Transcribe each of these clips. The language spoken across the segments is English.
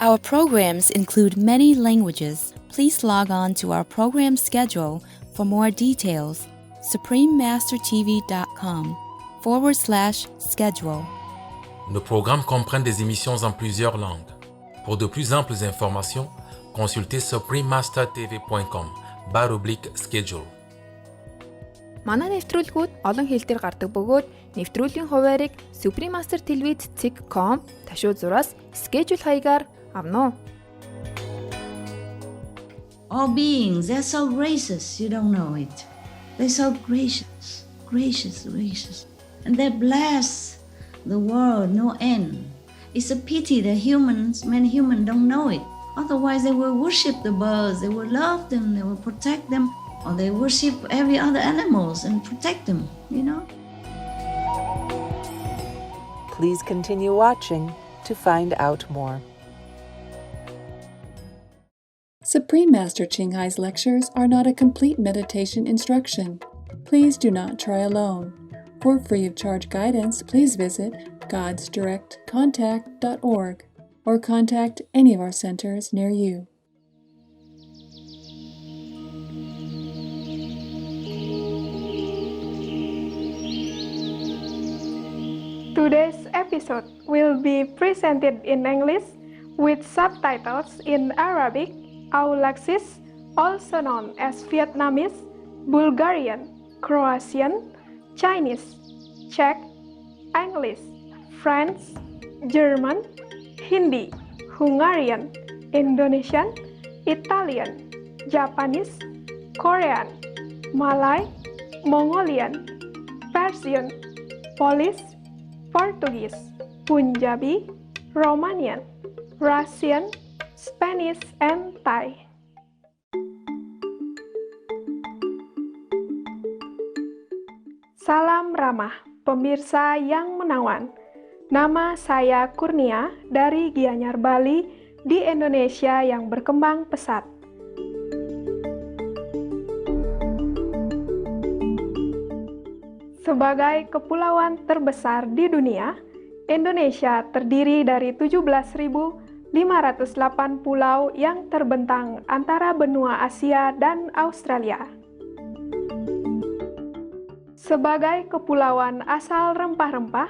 Our programs include many languages. Please log on to our program schedule for more details. suprememastertv.com/schedule. Nos programmes comprennent des émissions en plusieurs langues. Pour de plus amples informations, consultez suprememastertv.com/schedule. Манай нэвтрүүлгүүд олон хэл дээр гардаг бөгөөд нэвтрүүлгийн хуваарийг suprememastertv.com ташуу зураас schedule хаягаар авно. All beings, they're so gracious, you don't know it. They're so gracious. And they bless the world, no end. It's a pity that many humans don't know it. Otherwise, they will worship the birds, they will love them, they will protect them, or they worship every other animals and protect them, Please continue watching to find out more. Supreme Master Ching Hai's lectures are not a complete meditation instruction. Please do not try alone. For free of charge guidance, please visit godsdirectcontact.org or contact any of our centers near you. Today's episode will be presented in English with subtitles in Arabic, Aulacese, also known as Vietnamese, Bulgarian, Croatian, Chinese, Czech, English, French, German, Hindi, Hungarian, Indonesian, Italian, Japanese, Korean, Malay, Mongolian, Persian, Polish, Portuguese, Punjabi, Romanian, Russian, Spanish, and Thai. Salam ramah, pemirsa yang menawan. Nama saya Kurnia dari Gianyar, Bali di Indonesia yang berkembang pesat. Sebagai kepulauan terbesar di dunia, Indonesia terdiri dari 17.508 pulau yang terbentang antara benua Asia dan Australia. Sebagai kepulauan asal rempah-rempah,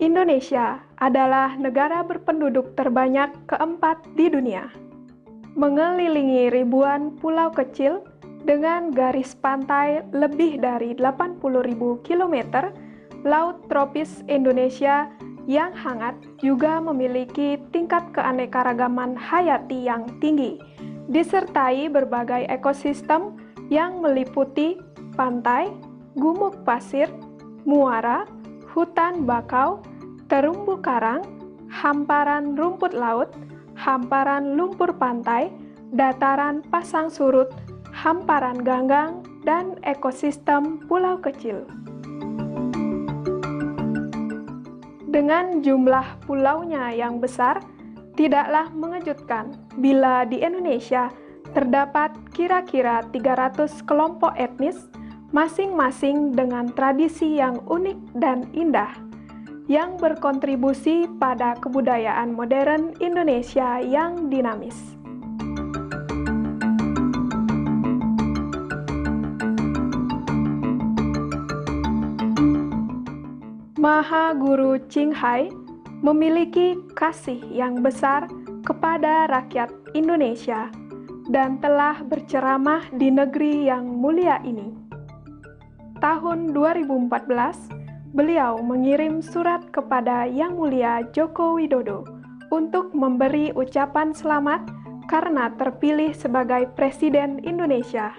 Indonesia adalah negara berpenduduk terbanyak keempat di dunia. Mengelilingi ribuan pulau kecil dengan garis pantai lebih dari 80.000 km, Laut Tropis Indonesia yang hangat juga memiliki tingkat keanekaragaman hayati yang tinggi, disertai berbagai ekosistem yang meliputi pantai, gumuk pasir, muara, hutan bakau, terumbu karang, hamparan rumput laut, hamparan lumpur pantai, dataran pasang surut, hamparan ganggang, dan ekosistem pulau kecil. Dengan jumlah pulaunya yang besar, tidaklah mengejutkan bila di Indonesia terdapat kira-kira 300 kelompok etnis, masing-masing dengan tradisi yang unik dan indah, yang berkontribusi pada kebudayaan modern Indonesia yang dinamis. Maha Guru Ching Hai memiliki kasih yang besar kepada rakyat Indonesia dan telah berceramah di negeri yang mulia ini. Tahun 2014, beliau mengirim surat kepada Yang Mulia Joko Widodo untuk memberi ucapan selamat karena terpilih sebagai Presiden Indonesia.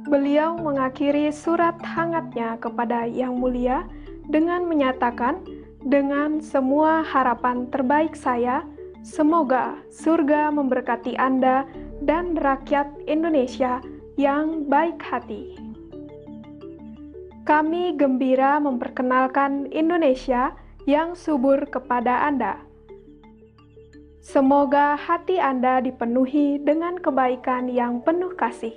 Beliau mengakhiri surat hangatnya kepada Yang Mulia dengan menyatakan, dengan semua harapan terbaik saya, semoga surga memberkati Anda dan rakyat Indonesia yang baik hati. Kami gembira memperkenalkan Indonesia yang subur kepada Anda. Semoga hati Anda dipenuhi dengan kebaikan yang penuh kasih.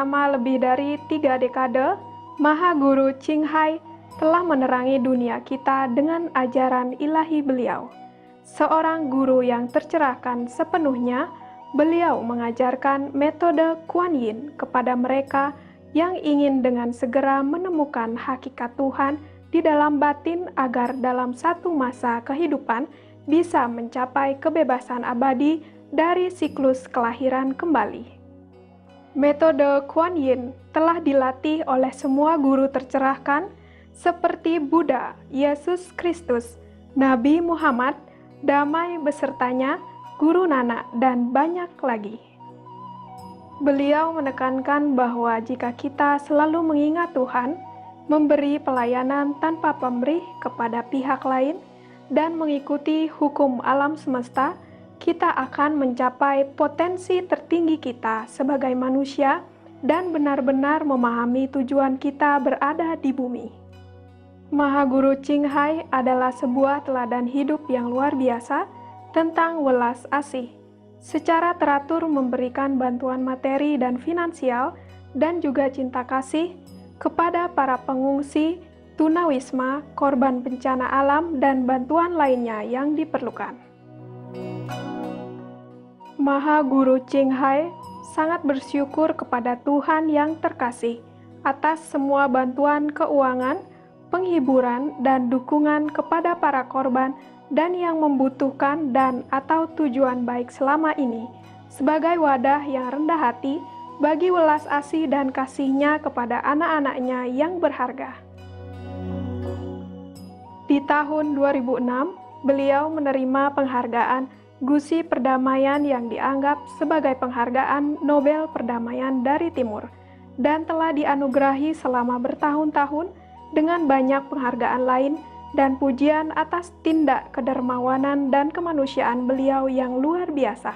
selama lebih dari 3 dekade, Maha Guru Ching Hai telah menerangi dunia kita dengan ajaran ilahi beliau. Seorang guru yang tercerahkan sepenuhnya, beliau mengajarkan metode Kuan Yin kepada mereka yang ingin dengan segera menemukan hakikat Tuhan di dalam batin agar dalam satu masa kehidupan bisa mencapai kebebasan abadi dari siklus kelahiran kembali. Metode Kuan Yin telah dilatih oleh semua guru tercerahkan seperti Buddha, Yesus Kristus, Nabi Muhammad, damai besertanya, Guru Nanak, dan banyak lagi. Beliau menekankan bahwa jika kita selalu mengingat Tuhan, memberi pelayanan tanpa pamrih kepada pihak lain, dan mengikuti hukum alam semesta, kita akan mencapai potensi tertinggi kita sebagai manusia dan benar-benar memahami tujuan kita berada di bumi. Maha Guru Ching Hai adalah sebuah teladan hidup yang luar biasa tentang welas asih, secara teratur memberikan bantuan materi dan finansial dan juga cinta kasih kepada para pengungsi, tunawisma, korban bencana alam, dan bantuan lainnya yang diperlukan. Maha Guru Ching Hai sangat bersyukur kepada Tuhan yang terkasih atas semua bantuan keuangan, penghiburan, dan dukungan kepada para korban dan yang membutuhkan dan atau tujuan baik selama ini, sebagai wadah yang rendah hati bagi welas asih dan kasihnya kepada anak-anaknya yang berharga. Di tahun 2006, beliau menerima penghargaan Gusi Perdamaian yang dianggap sebagai penghargaan Nobel Perdamaian dari Timur, dan telah dianugerahi selama bertahun-tahun dengan banyak penghargaan lain dan pujian atas tindak kedermawanan dan kemanusiaan beliau yang luar biasa.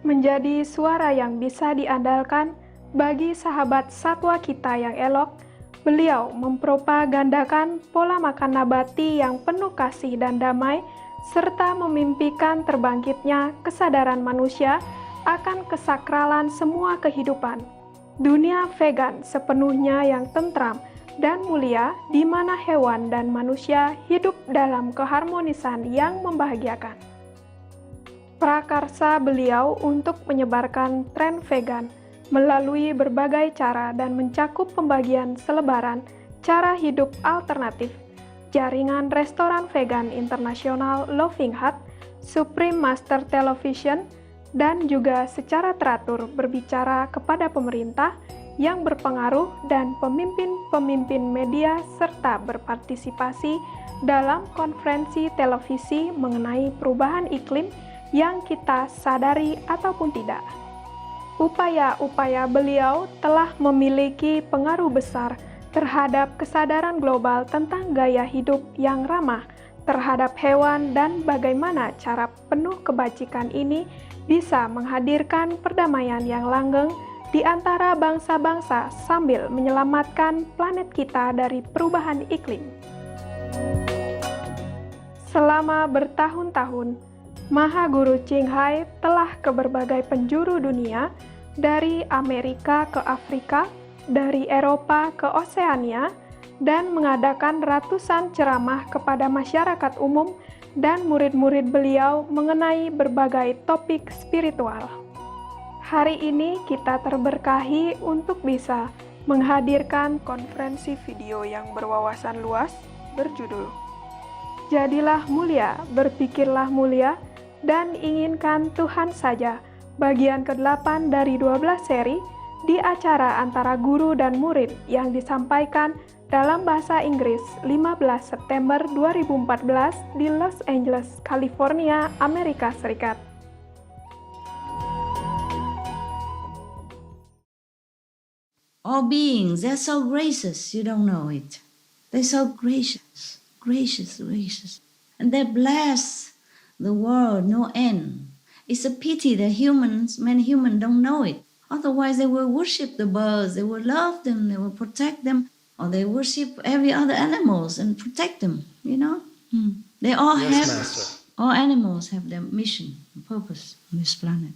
Menjadi suara yang bisa diandalkan bagi sahabat satwa kita yang elok, beliau mempropagandakan pola makan nabati yang penuh kasih dan damai, serta memimpikan terbangkitnya kesadaran manusia akan kesakralan semua kehidupan. Dunia vegan sepenuhnya yang tentram dan mulia, di mana hewan dan manusia hidup dalam keharmonisan yang membahagiakan. Prakarsa beliau untuk menyebarkan tren vegan melalui berbagai cara dan mencakup pembagian selebaran cara hidup alternatif, jaringan restoran vegan internasional Loving Hut, Supreme Master Television, dan juga secara teratur berbicara kepada pemerintah yang berpengaruh dan pemimpin-pemimpin media serta berpartisipasi dalam konferensi televisi mengenai perubahan iklim yang kita sadari ataupun tidak. Upaya-upaya beliau telah memiliki pengaruh besar terhadap kesadaran global tentang gaya hidup yang ramah terhadap hewan dan bagaimana cara penuh kebajikan ini bisa menghadirkan perdamaian yang langgeng di antara bangsa-bangsa sambil menyelamatkan planet kita dari perubahan iklim. Selama bertahun-tahun, Maha Guru Ching Hai telah ke berbagai penjuru dunia, dari Amerika ke Afrika, dari Eropa ke Oseania, dan mengadakan ratusan ceramah kepada masyarakat umum dan murid-murid beliau mengenai berbagai topik spiritual. Hari ini kita terberkahi untuk bisa menghadirkan konferensi video yang berwawasan luas berjudul Jadilah Mulia, Berpikirlah Mulia, dan Inginkan Tuhan Saja, bagian ke-8 dari 12 seri di acara antara guru dan murid yang disampaikan dalam bahasa Inggris 15 September 2014 di Los Angeles, California, Amerika Serikat. All beings, they're so gracious, you don't know it. They're so gracious, gracious, gracious. And they bless the world, no end. It's a pity that many humans don't know it. Otherwise, they will worship the birds, they will love them, they will protect them, or they worship every other animals and protect them, you know. They all Yes, have Master. All animals have their mission, purpose on this planet.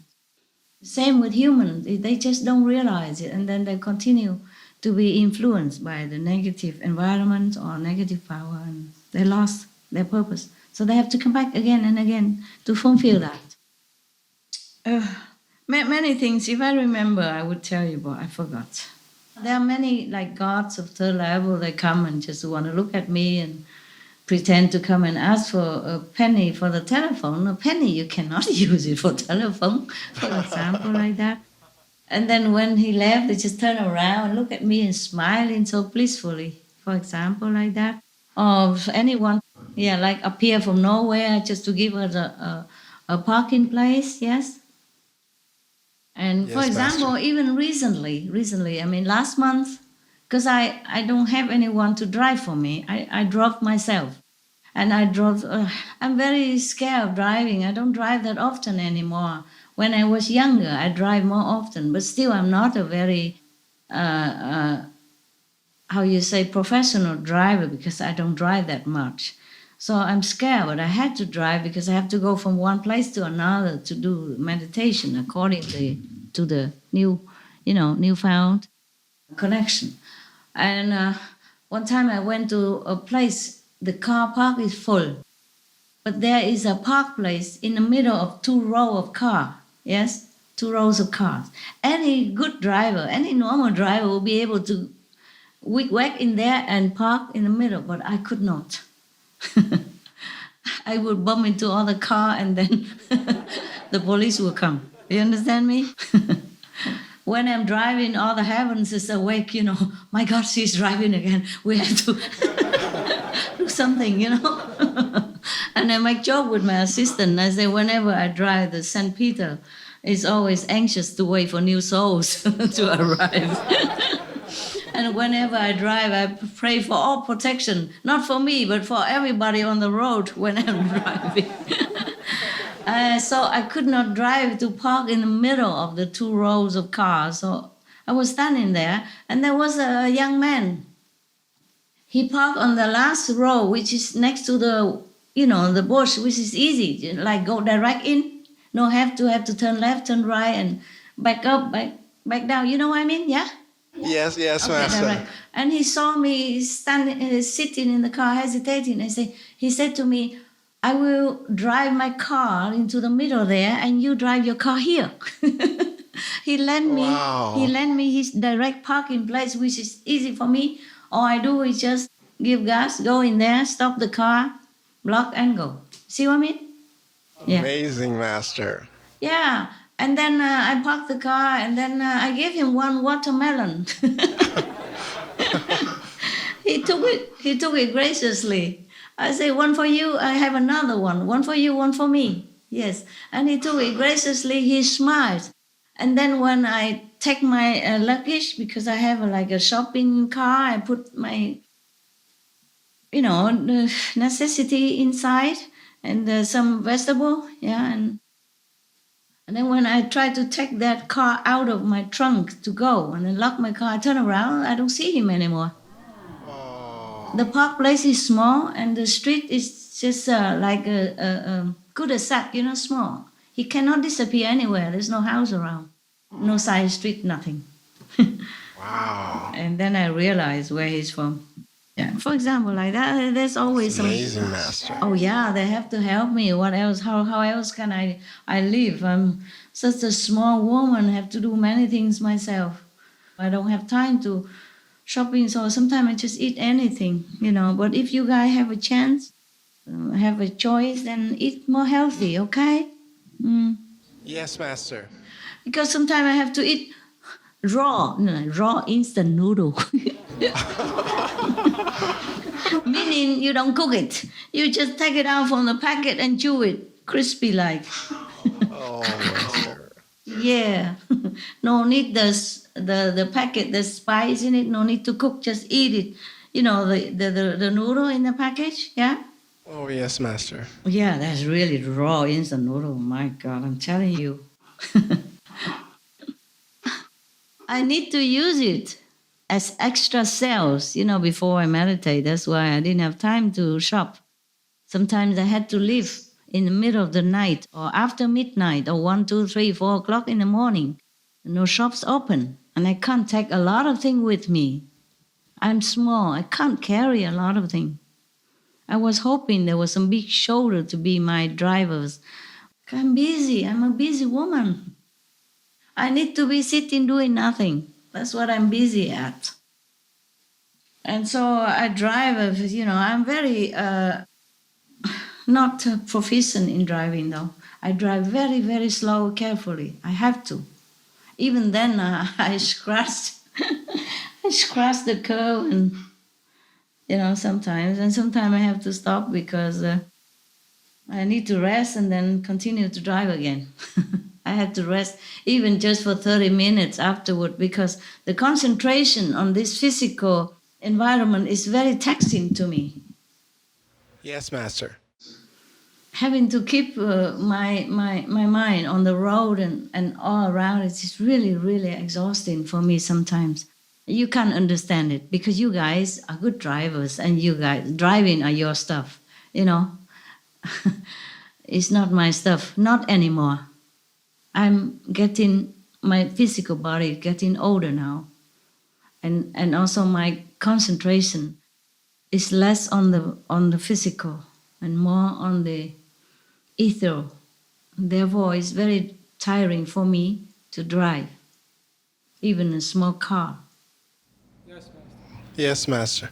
Same with humans, they just don't realize it, and then they continue to be influenced by the negative environment or negative power, and they lost their purpose. So they have to come back again and again to fulfill that. Many things, if I remember, I would tell you, but I forgot. There are many, like gods of third level, they come and just want to look at me and pretend to come and ask for a penny for the telephone. A penny, you cannot use it for telephone, for example, like that. And then when he left, they just turn around and look at me and smiling so blissfully, for example, like that. Or anyone, like appear from nowhere just to give us a parking place, yes. And Yes, for example, Master. even recently, I mean last month, because I don't have anyone to drive for me, I drove myself. And I drove, I'm very scared of driving. I don't drive that often anymore. When I was younger, I drive more often, but still I'm not a very, how you say, professional driver because I don't drive that much. So I'm scared, but I had to drive because I have to go from one place to another to do meditation according to the newfound connection. And one time I went to a place, the car park is full, but there is a park place in the middle of 2 rows of cars. Yes, 2 rows of cars. Any good driver, any normal driver will be able to whack in there and park in the middle, but I could not. I would bump into other car and then the police will come. You understand me? When I'm driving, all the heavens is awake, my God, she's driving again. We have to do something. And I make joke with my assistant. I say, whenever I drive, the St. Peter is always anxious to wait for new souls to arrive. And whenever I drive, I pray for all protection, not for me, but for everybody on the road when I'm driving. So I could not drive to park in the middle of the 2 rows of cars. So I was standing there, and there was a young man. He parked on the last row, which is next to the bush, which is easy, like go direct in. No have to turn left, turn right, and back up, back down. You know what I mean? Yeah? Yes, Okay, Master. direct. And he saw me sitting in the car, hesitating. He said to me, I will drive my car into the middle there, and you drive your car here. He lent me his direct parking place, which is easy for me. All I do is just give gas, go in there, stop the car, block and go. See what I mean? Yeah. Amazing, Master. Yeah. And then I parked the car, and then I gave him 1 watermelon. He took it graciously. I say, 1 for you, I have another one. 1 for you, 1 for me. Yes. And he took it graciously, he smiled. And then when I take my luggage, because I have a shopping car, I put my, the necessity inside and some vegetable, and then when I try to take that car out of my trunk to go and then lock my car, I turn around, I don't see him anymore. The park place is small and the street is just like a cul-de-sac, small. He cannot disappear anywhere. There's no house around, no side street, nothing. Wow. And then I realized where he's from. Yeah, for example, like that, there's always some. Amazing, Master. Oh yeah, they have to help me. What else? How else can I live? I'm such a small woman. Have to do many things myself. I don't have time to shopping, so sometimes I just eat anything, But if you guys have a chance, have a choice, then eat more healthy, okay? Yes, Master. Because sometimes I have to eat raw instant noodle. Meaning you don't cook it. You just take it out from the packet and chew it, crispy like. Oh, Master. Yeah. No need the packet, the spice in it, no need to cook, just eat it. The noodle in the package, yeah? Oh, yes, Master. Yeah, that's really raw instant noodle. My God, I'm telling you. I need to use it as extra cells, before I meditate. That's why I didn't have time to shop. Sometimes I had to live in the middle of the night or after midnight or 1, 2, 3, 4 o'clock in the morning. No shops open, and I can't take a lot of things with me. I'm small. I can't carry a lot of things. I was hoping there was some big shoulder to be my drivers. I'm busy. I'm a busy woman. I need to be sitting doing nothing. That's what I'm busy at. And so I drive, I'm very not proficient in driving though. I drive very, very slow, carefully. I have to. Even then, I scratched, I scratched the curb, and sometimes I have to stop because I need to rest and then continue to drive again. I have to rest even just for 30 minutes afterward because the concentration on this physical environment is very taxing to me. Yes, Master. Having to keep my mind on the road and all around it is really, really exhausting for me sometimes. You can't understand it because you guys are good drivers and you guys driving are your stuff, It's not my stuff, not anymore. I'm getting, my physical body getting older now. And also my concentration is less on the physical and more on the ethereal. Therefore, it's very tiring for me to drive, even a small car. Yes, Master.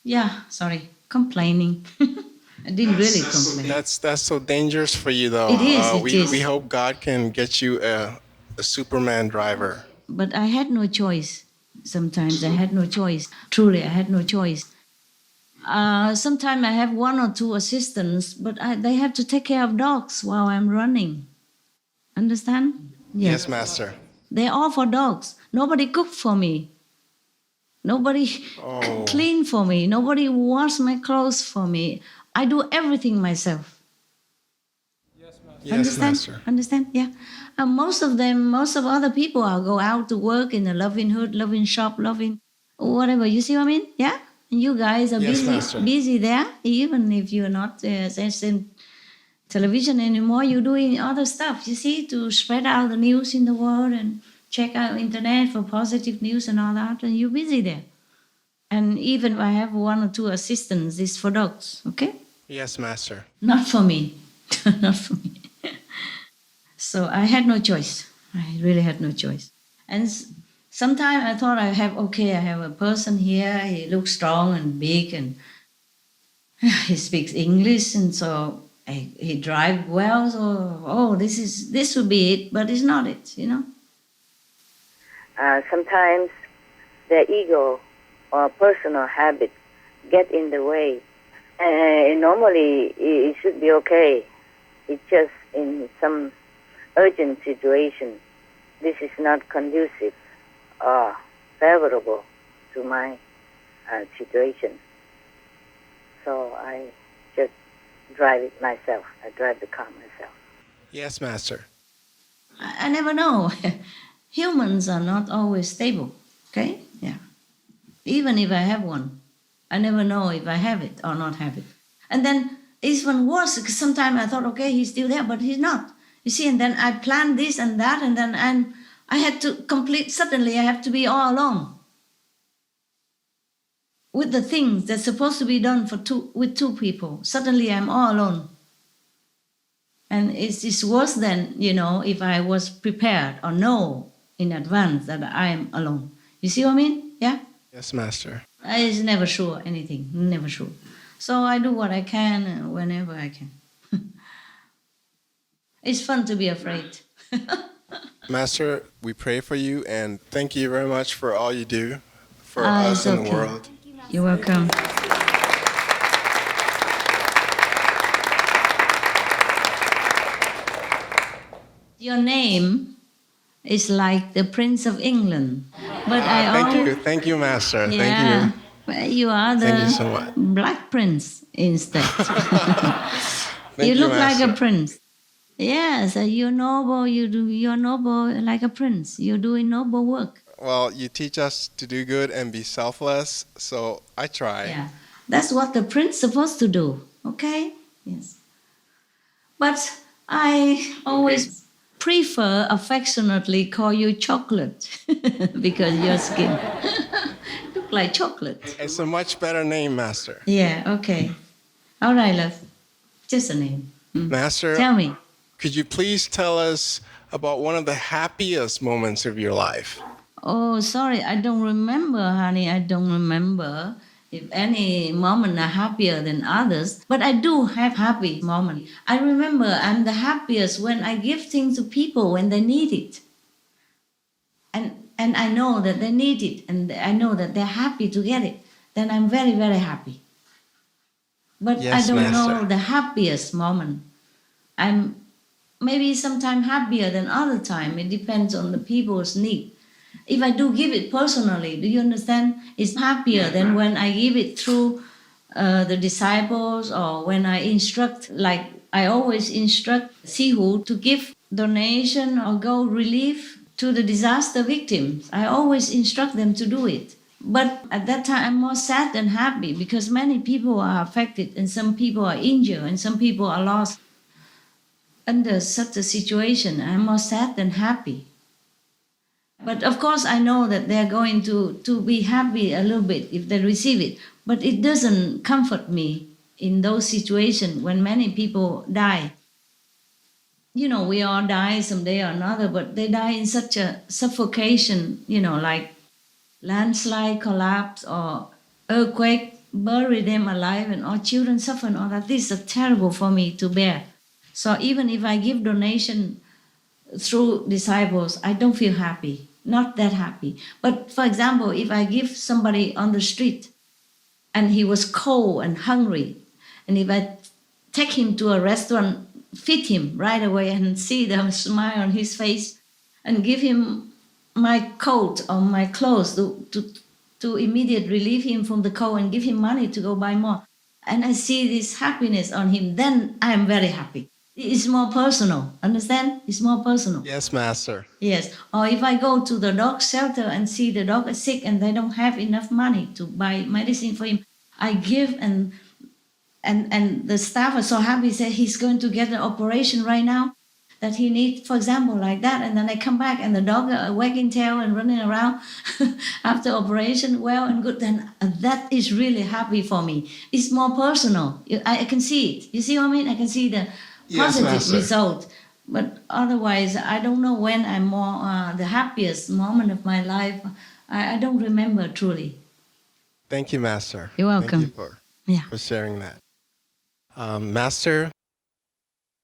Yeah, sorry, complaining. I didn't really complain. That's so dangerous for you, though. It is, we it is. we hope God can get you a Superman driver. But I had no choice. Sometimes I had no choice. Truly, I had no choice. Sometimes I have 1 or 2 assistants, but they have to take care of dogs while I'm running. Understand? Yes, Master. They're all for dogs. Nobody cook for me. Nobody clean for me. Nobody wash my clothes for me. I do everything myself. Yes, Understand? Master. Understand? Yeah. And most of other people are go out to work in a loving hood, loving shop, loving whatever. You see what I mean? Yeah. And you guys are Yes, Master. busy there, even if you're not in television anymore. You're doing other stuff. You see, to spread out the news in the world and check out internet for positive news and all that. And you're busy there. And even if I have 1 or 2 assistants, it's for dogs. Okay. Yes, Master. Not for me. Not for me. So I had no choice. I really had no choice. And sometimes I thought I have a person here. He looks strong and big and he speaks English. And so he drives well. So, this would be it. But it's not it, Sometimes the ego or personal habit get in the way. Normally, it should be okay. It's just in some urgent situation, this is not conducive or favorable to my situation. So I just drive it myself. I drive the car myself. Yes, Master. I never know. Humans are not always stable. Okay? Yeah. Even if I have one, I never know if I have it or not have it. And then it's even worse because sometimes I thought, okay, he's still there, but he's not. You see, and then I planned this and that, and then I had to suddenly I have to be all alone with the things that's supposed to be done with 2 people. Suddenly I'm all alone. And it's worse than, if I was prepared or know in advance that I am alone. You see what I mean? Yeah? Yes, Master. I is never sure anything, never sure. So I do what I can whenever I can. It's fun to be afraid. Master, we pray for you and thank you very much for all you do for us in the world. You're welcome. Your name is like the Prince of England, but Thank you, Master. Yeah, Thank you. well, you are the Thank you so much. Black Prince instead. Thank you look Master. like a prince. Yes, you're noble. You're noble like a prince. You're doing noble work. Well, you teach us to do good and be selfless, so I try. Yeah, that's what the prince is supposed to do. Okay. Yes. But I always prefer affectionately call you chocolate because your skin look like chocolate. It's a much better name, Master. Yeah, okay. All right, love. Just a name. Master, Tell me. could you please tell us about one of the happiest moments of your life? Oh, sorry, I don't remember, honey. I don't remember if any moment are happier than others. But I do have happy moments. I remember I'm the happiest when I give things to people when they need it. And I know that they need it, and I know that they're happy to get it. Then I'm very, very happy. But Yes, I don't Master. know the happiest moment. I'm maybe sometimes happier than other time. It depends on the people's need. If I do give it personally, do you understand? It's happier than when I give it through the disciples or when I instruct, like I always instruct Sihu to give donation or go relief to the disaster victims. I always instruct them to do it. But at that time, I'm more sad than happy because many people are affected and some people are injured and some people are lost. Under such a situation, I'm more sad than happy. But of course, I know that they're going to be happy a little bit if they receive it. But it doesn't comfort me in those situations when many people die. You know, we all die someday or another, but they die in such a suffocation, you know, like landslide collapse or earthquake, bury them alive, and our children suffer and all that. This is terrible for me to bear. So even if I give donation through disciples, I don't feel happy, not that happy. But for example, if I give somebody on the street and he was cold and hungry, and if I take him to a restaurant, feed him right away and see the smile on his face and give him my coat or my clothes to immediately relieve him from the cold and give him money to go buy more. And I see this happiness on him, then I am very happy. It's more personal, understand? It's more personal. Yes, Master. Yes. Or if I go to the dog shelter and see the dog is sick and they don't have enough money to buy medicine for him, I give and the staff are so happy, say he's going to get an operation right now that he needs, for example, like that. And then I come back and the dog are wagging tail and running around after operation, well and good. Then that is really happy for me. It's more personal. I can see it. You see what I mean? I can see the positive Master. result. But otherwise, I don't know when I'm more the happiest moment of my life. I don't remember truly. Thank you, Master. You're welcome. Thank you Yeah. for sharing that. Master,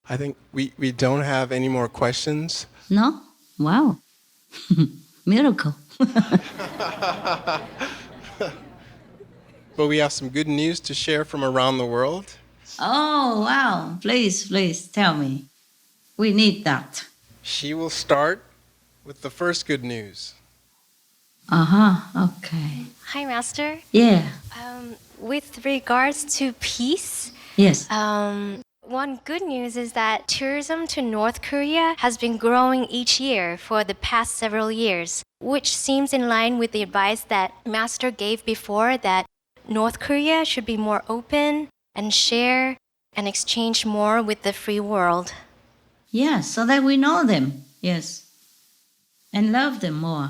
I think we don't have any more questions. No? Wow. Miracle. But we have some good news to share from around the world. Oh, wow. Please tell me. We need that. She will start with the first good news. Okay. Hi, Master. Yeah. With regards to peace, Yes. one good news is that tourism to North Korea has been growing each year for the past several years, which seems in line with the advice that Master gave before that North Korea should be more open and share and exchange more with the free world. Yes, so that we know them. Yes. And love them more.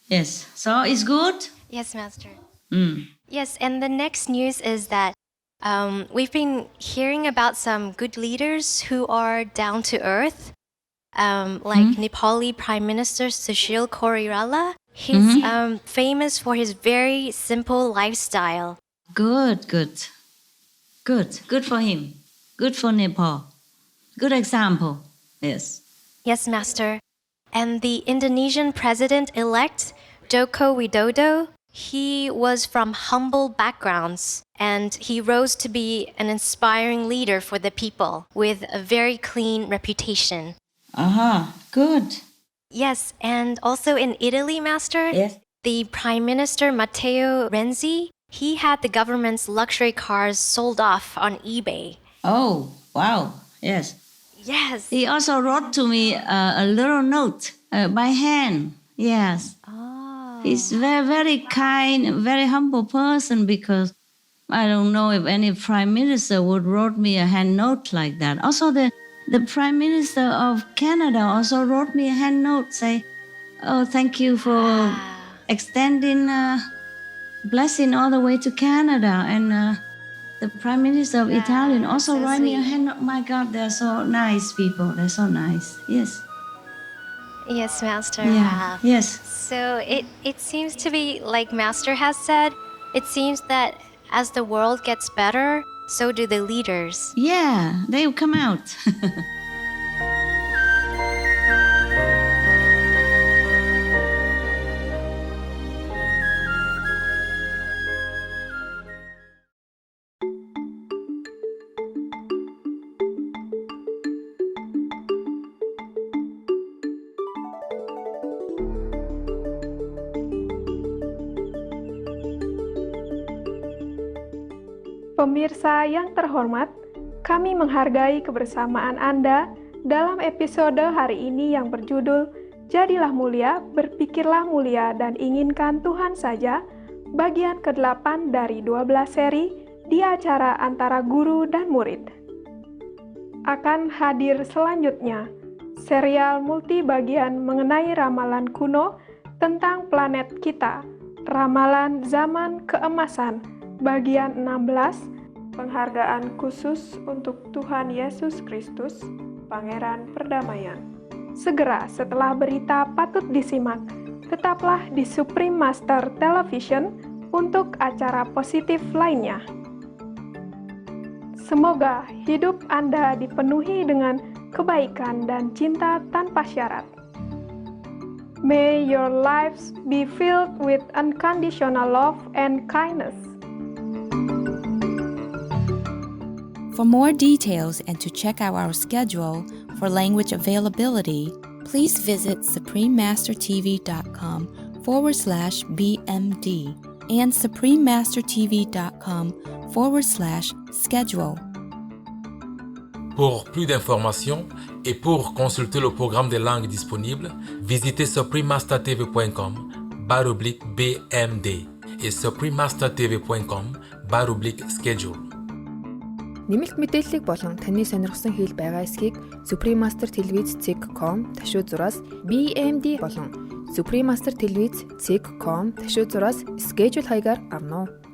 Yes. So it's good? Yes, Master. Mm. Yes, and the next news is that we've been hearing about some good leaders who are down to earth, like Nepali Prime Minister Sushil Koirala. He's famous for his very simple lifestyle. Good for him. Good for Nepal. Good example. Yes. Yes, Master. And the Indonesian president-elect, Joko Widodo, he was from humble backgrounds and he rose to be an inspiring leader for the people with a very clean reputation. Good. Yes, and also in Italy, Master, Yes. the Prime Minister Matteo Renzi, he had the government's luxury cars sold off on eBay. Oh, wow. Yes. Yes. He also wrote to me a little note by hand. Yes. Oh. He's very, very kind, very humble person because I don't know if any prime minister would wrote me a hand note like that. Also, the prime minister of Canada also wrote me a hand note, say, "Oh, thank you for extending blessing all the way to Canada." And the prime minister of Italy also so wrote me a sweet. hand note. My God, they're so nice people. They're so nice. Yes. Yes, Master. Yeah. Yes. So it seems to be like Master has said, it seems that as the world gets better, so do the leaders. Yeah, they'll come out. Pemirsa yang terhormat, kami menghargai kebersamaan Anda dalam episode hari ini yang berjudul Jadilah Mulia, Berpikirlah Mulia dan Inginkan Tuhan Saja, bagian ke-8 dari 12 seri di acara antara guru dan murid. Akan hadir selanjutnya, serial multi-bagian mengenai ramalan kuno tentang planet kita, Ramalan Zaman Keemasan, bagian 16, penghargaan khusus untuk Tuhan Yesus Kristus, Pangeran Perdamaian. Segera setelah berita patut disimak, tetaplah di Supreme Master Television untuk acara positif lainnya. Semoga hidup Anda dipenuhi dengan kebaikan dan cinta tanpa syarat. May your lives be filled with unconditional love and kindness. For more details and to check out our schedule for language availability, please visit suprememastertv.com/BMD and suprememastertv.com/schedule. Pour plus d'informations et pour consulter le programme des langues disponibles, visitez suprememastertv.com/BMD et suprememastertv.com/schedule. Нэмэлт мэдээллийг болон таны сонирхсан хэл байгаа эсхийг Supreme Master Televiz.com ташуу зураас BMD болон Supreme Master Televiz.com ташуу зураас schedule хаягаар авно уу.